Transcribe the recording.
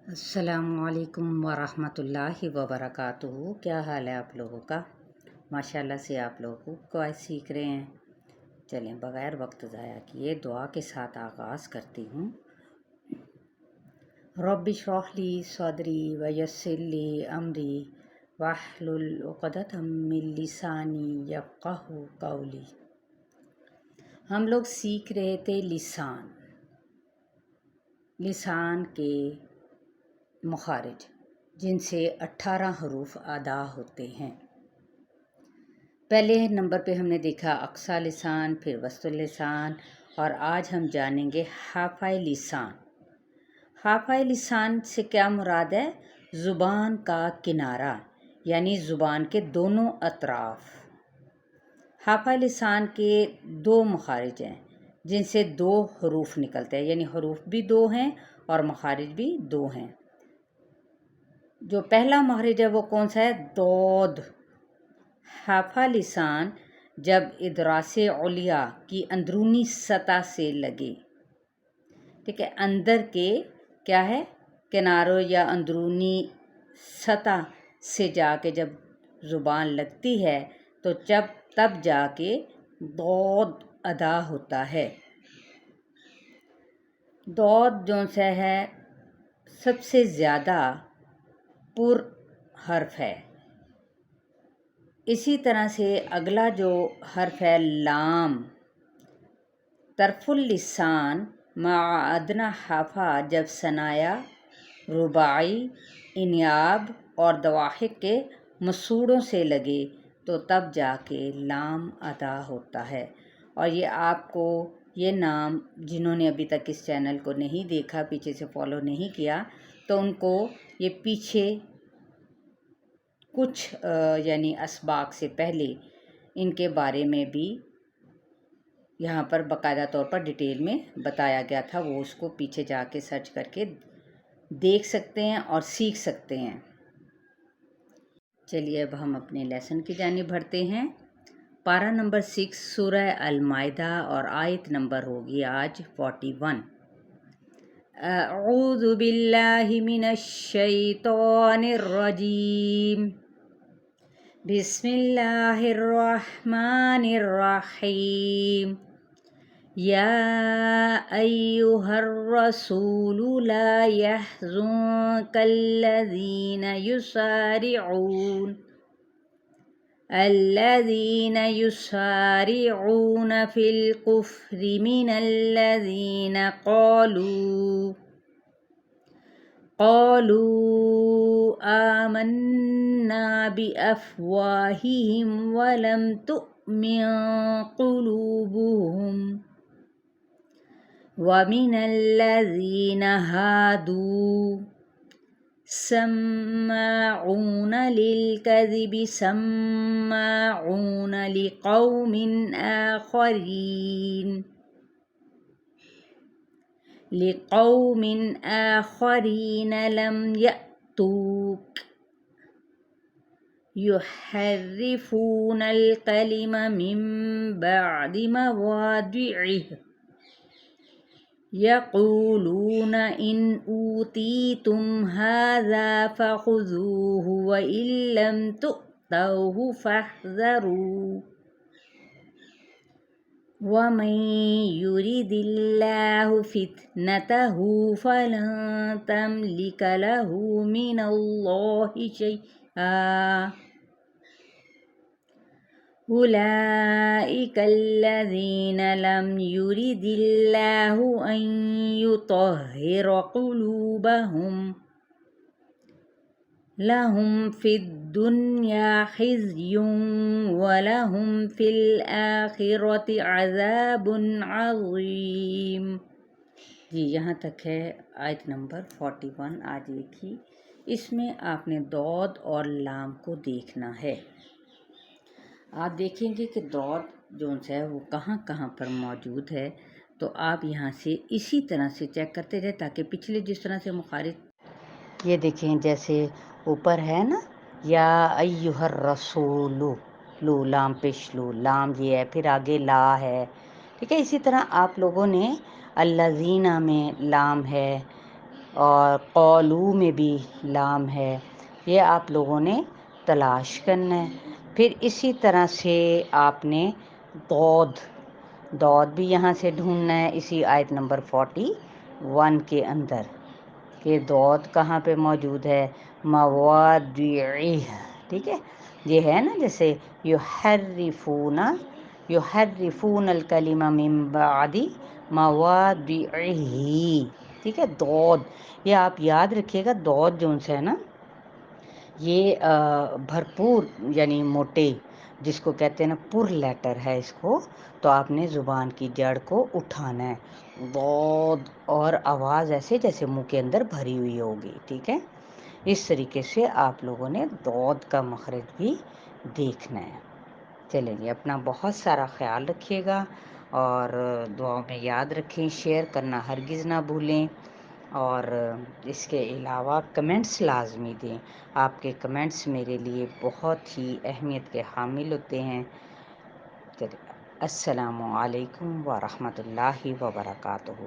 अस्सलाम वालेकुम वरहमतुल्लाहि वबरकातुहू। क्या हाल है आप लोगों का? माशाल्लाह से आप लोगों को आज सीख रहे हैं। चलें बग़ैर वक्त ज़ाया किए दुआ के साथ आगाज़ करती हूँ। रब्बि इश्रह ली सदरी वयस्सिर ली अमरी वहलुल उक़दतम मिन लिसानी यफ़क़हू क़ौली। हम लोग सीख रहे थे लिसान के मुखारिज, जिनसे 18 हरूफ अदा होते हैं। पहले नंबर पे हमने देखा अक्सा लिसान, फिर वस्तुल लिसान, और आज हम जानेंगे हाफ़ाए लिसान। हाफ़ाए लिसान से क्या मुराद है? ज़ुबान का किनारा, यानी ज़ुबान के दोनों अतराफ़। हाफ़ाए लिसान के दो मुखारिज हैं, जिनसे 2 हरूफ निकलते हैं, यानी हरूफ भी 2 हैं और मुखारिज भी 2 हैं। जो पहला मखरज है वो कौन सा है? दौद। हाफ़ा लिसान जब इदरासे उलिया की अंदरूनी सतह से लगे, ठीक है, अंदर के क्या है, किनारों या अंदरूनी सतह से जाके जब ज़ुबान लगती है तो तब जाके दौद अदा होता है। दौद जो सा है सबसे ज़्यादा पुर हर्फ है। इसी तरह से अगला जो हर्फ है लाम। तरफुल लिसान मा अदना हाफा जब सनाया, रुबाई, इनियाब और दवाहिक के मसूड़ों से लगे तो तब जाके लाम अदा होता है। और ये आपको ये नाम जिन्होंने अभी तक इस चैनल को नहीं देखा, पीछे से फॉलो नहीं किया, तो उनको ये पीछे कुछ यानी असबाक से पहले इनके बारे में भी यहाँ पर बाकायदा तौर पर डिटेल में बताया गया था। वो उसको पीछे जाके सर्च करके देख सकते हैं और सीख सकते हैं। चलिए अब हम अपने लेसन की जानिब बढ़ते हैं। पारा नंबर 6 सूरह अल माइदा और आयत नंबर होगी आज 41। अऊज़ु बिल्लाहि मिनश शैतानिर रजीम। बिस्मिल्लाहिर्रहमानिर्रहीम। या अय्युहर रसूलु ला यहज़ुनकल्लज़ीना युसारिऊन फिल कुफ्रि मिनल्लज़ीना क़ालू आमन्ना बिअफ़वाहिहिम वलम तुअमिन क़ुलूबुहुम वमिनल्लज़ीना हादू सम्माऊन लिलकज़िबि सम्माऊन लिक़ौमिन आख़रीन लम यअतूक युहर्रिफ़ूनल कलिमा मिन बअदि मवादिइह यक़ूलून इन ऊतीतुम हाज़ा फ़ख़ुज़ूहु व इल्लम तुअतौहु फ़हज़रू वमन युरिदिल्लाहु फ़ित्नतहु फ़लन तमलिक लहु मिनल्लाहि शैआ उलाइकल्लज़ीना लम युरिदिल्लाहु अन युतह्हिर क़ुलूबहुम लहुम फ़िद्दुन्या ख़िज़्युन व लहुम फ़िल आख़िरति अज़ाबुन अज़ीम। जी, यहाँ तक है आयत नंबर 41। आज एक ही इसमें आपने दौद और लाम को देखना है। आप देखेंगे कि दौद जो है वो कहाँ कहाँ पर मौजूद है, तो आप यहाँ से इसी तरह से चेक करते जाए ताकि पिछले जिस तरह से मुखारिज, ये देखें जैसे ऊपर है ना, या अय्युहर रसूलु, लू लाम पेश, लू लाम ये है, फिर आगे ला है, ठीक है। इसी तरह आप लोगों ने अल्लज़ीना में लाम है, اور قولو میں بھی لام ہے، یہ آپ لوگوں نے تلاش کرنا ہے۔ پھر اسی طرح سے آپ نے دود بھی یہاں سے ڈھونڈنا ہے اسی آیت نمبر 41 کے اندر، کہ دود کہاں پہ موجود ہے، مواضعہ، ٹھیک ہے، یہ ہے نا جیسے یحرفون الکلم من بعد مواضعہ، ٹھیک ہے، دود، یہ آپ یاد رکھیے گا، دود جو ہے نا یہ بھرپور یعنی موٹے، جس کو کہتے ہیں نا پر لیٹر ہے اس کو، تو آپ نے زبان کی جڑ کو اٹھانا ہے، دود، اور آواز ایسے جیسے منہ کے اندر بھری ہوئی ہوگی، ٹھیک ہے، اس طریقے سے آپ لوگوں نے دود کا مخرج بھی دیکھنا ہے۔ چلیں جی، اپنا بہت سارا خیال رکھیے گا اور دعاؤں میں یاد رکھیں، شیئر کرنا ہرگز نہ بھولیں، اور اس کے علاوہ کمنٹس لازمی دیں، آپ کے کمنٹس میرے لیے بہت ہی اہمیت کے حامل ہوتے ہیں۔ چلیے، السلام علیکم ورحمۃ اللہ وبرکاتہ۔